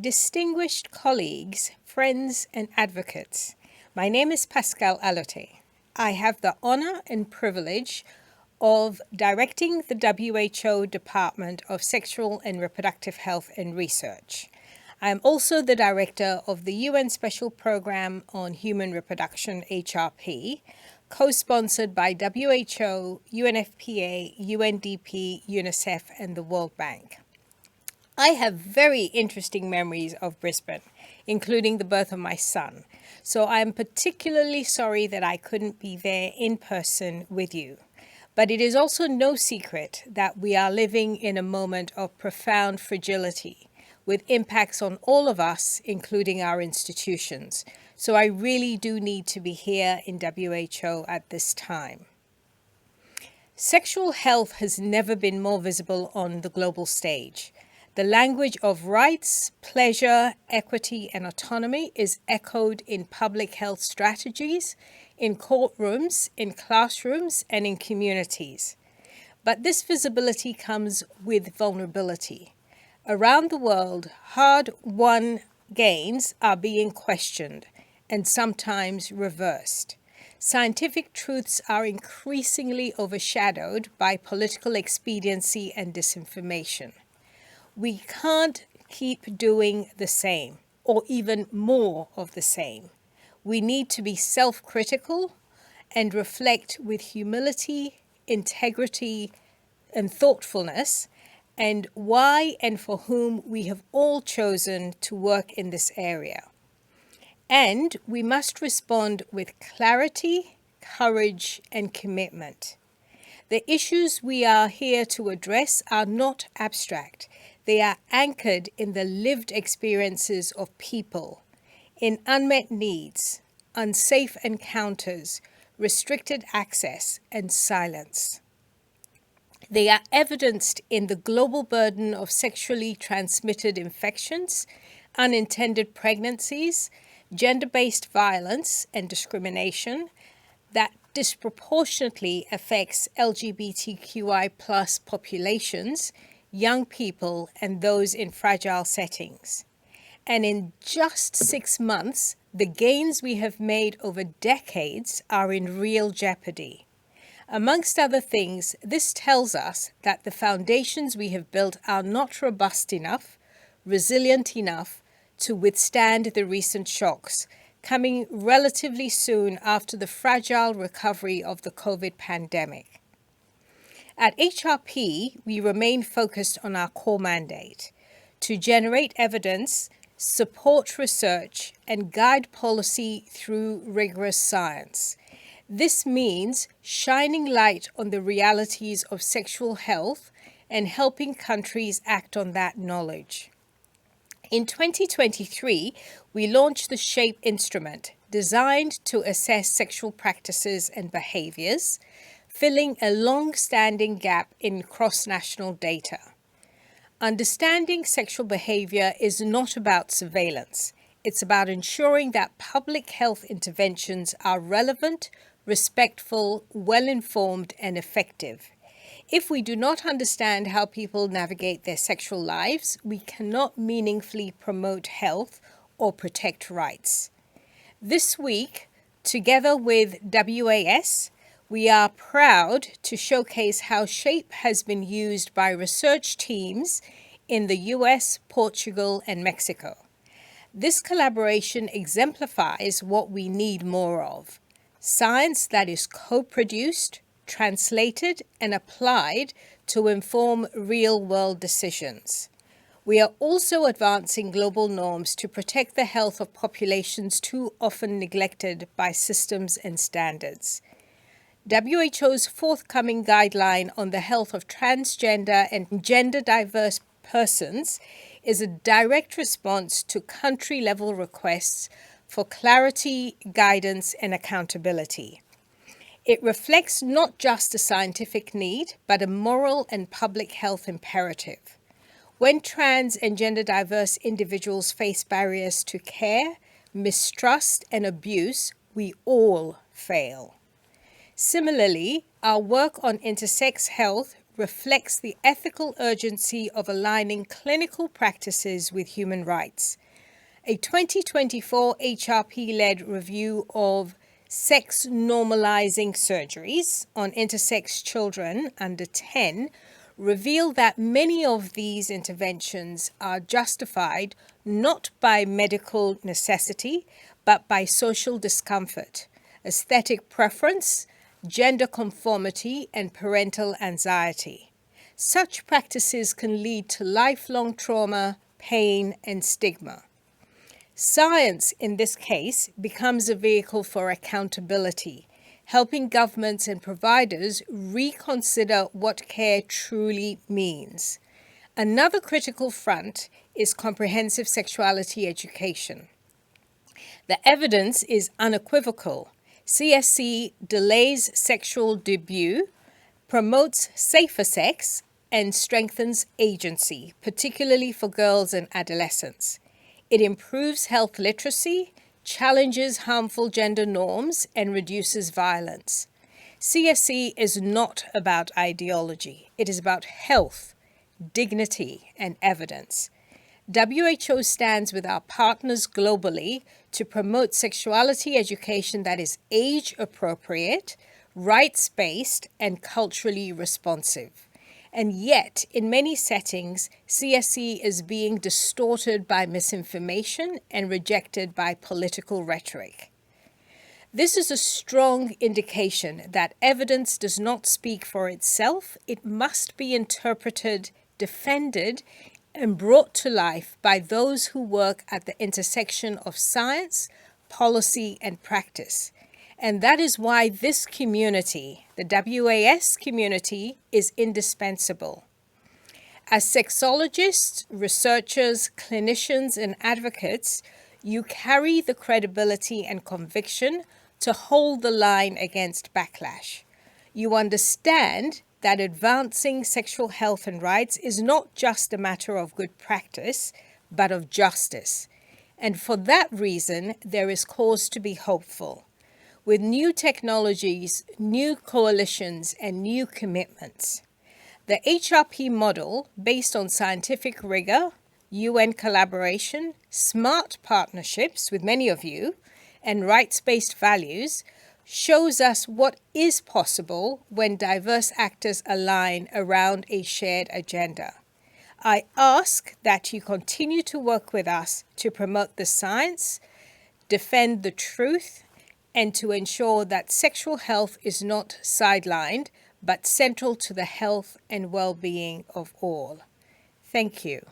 Distinguished colleagues, friends, and advocates, my name is Pascal Alote. I have the honor and privilege of directing the WHO Department of Sexual and Reproductive Health and Research. I am also the director of the UN Special Program on Human Reproduction, HRP, co-sponsored by WHO, UNFPA, UNDP, UNICEF, and the World Bank. I have very interesting memories of Brisbane, including the birth of my son, so I am particularly sorry that I couldn't be there in person with you. But it is also no secret that we are living in a moment of profound fragility, with impacts on all of us, including our institutions. So I really do need to be here in WHO at this time. Sexual health has never been more visible on the global stage. The language of rights, pleasure, equity, and autonomy is echoed in public health strategies, in courtrooms, in classrooms, and in communities. But this visibility comes with vulnerability. Around the world, hard-won gains are being questioned and sometimes reversed. Scientific truths are increasingly overshadowed by political expediency and disinformation. We can't keep doing the same, or even more of the same. We need to be self-critical and reflect with humility, integrity, and thoughtfulness, and why and for whom we have all chosen to work in this area. And we must respond with clarity, courage, and commitment. The issues we are here to address are not abstract. They are anchored in the lived experiences of people, in unmet needs, unsafe encounters, restricted access, and silence. They are evidenced in the global burden of sexually transmitted infections, unintended pregnancies, gender-based violence and discrimination that disproportionately affects LGBTQI+ populations, young people, and those in fragile settings. And in just 6 months, the gains we have made over decades are in real jeopardy. Amongst other things, this tells us that the foundations we have built are not robust enough, resilient enough to withstand the recent shocks, coming relatively soon after the fragile recovery of the COVID pandemic. At HRP, we remain focused on our core mandate to generate evidence, support research, and guide policy through rigorous science. This means shining light on the realities of sexual health and helping countries act on that knowledge. In 2023, we launched the SHAPE instrument, designed to assess sexual practices and behaviors, filling a long-standing gap in cross-national data. Understanding sexual behavior is not about surveillance. It's about ensuring that public health interventions are relevant, respectful, well-informed, and effective. If we do not understand how people navigate their sexual lives, we cannot meaningfully promote health or protect rights. This week, together with WAS, we are proud to showcase how SHAPE has been used by research teams in the US, Portugal, and Mexico. This collaboration exemplifies what we need more of: science that is co-produced, translated, and applied to inform real-world decisions. We are also advancing global norms to protect the health of populations too often neglected by systems and standards. WHO's forthcoming guideline on the health of transgender and gender-diverse persons is a direct response to country-level requests for clarity, guidance, and accountability. It reflects not just a scientific need, but a moral and public health imperative. When trans and gender-diverse individuals face barriers to care, mistrust, and abuse, we all fail. Similarly, our work on intersex health, reflects the ethical urgency of aligning clinical practices with human rights. A 2024 HRP-led review of sex normalizing surgeries on intersex children under 10 revealed that many of these interventions are justified not by medical necessity, but by social discomfort, aesthetic preference, gender conformity, and parental anxiety. Such practices can lead to lifelong trauma, pain, and stigma. Science, in this case, becomes a vehicle for accountability, helping governments and providers reconsider what care truly means. Another critical front is comprehensive sexuality education. The evidence is unequivocal. CSC delays sexual debut, promotes safer sex, and strengthens agency, particularly for girls and adolescents. It improves health literacy, challenges harmful gender norms, and reduces violence. CSC is not about ideology. It is about health, dignity, and evidence. WHO stands with our partners globally to promote sexuality education that is age-appropriate, rights-based, and culturally responsive. And yet, in many settings, CSC is being distorted by misinformation and rejected by political rhetoric. This is a strong indication that evidence does not speak for itself. It must be interpreted, defended, and brought to life by those who work at the intersection of science, policy, and practice. And that is why this community, the WAS community, is indispensable. As sexologists, researchers, clinicians, and advocates, you carry the credibility and conviction to hold the line against backlash. You understand that advancing sexual health and rights is not just a matter of good practice, but of justice. And for that reason, there is cause to be hopeful. With new technologies, new coalitions, and new commitments. The HRP model, based on scientific rigor, UN collaboration, smart partnerships with many of you, and rights-based values, shows us what is possible when diverse actors align around a shared agenda. I ask that you continue to work with us to promote the science, defend the truth, and to ensure that sexual health is not sidelined, but central to the health and well-being of all. Thank you.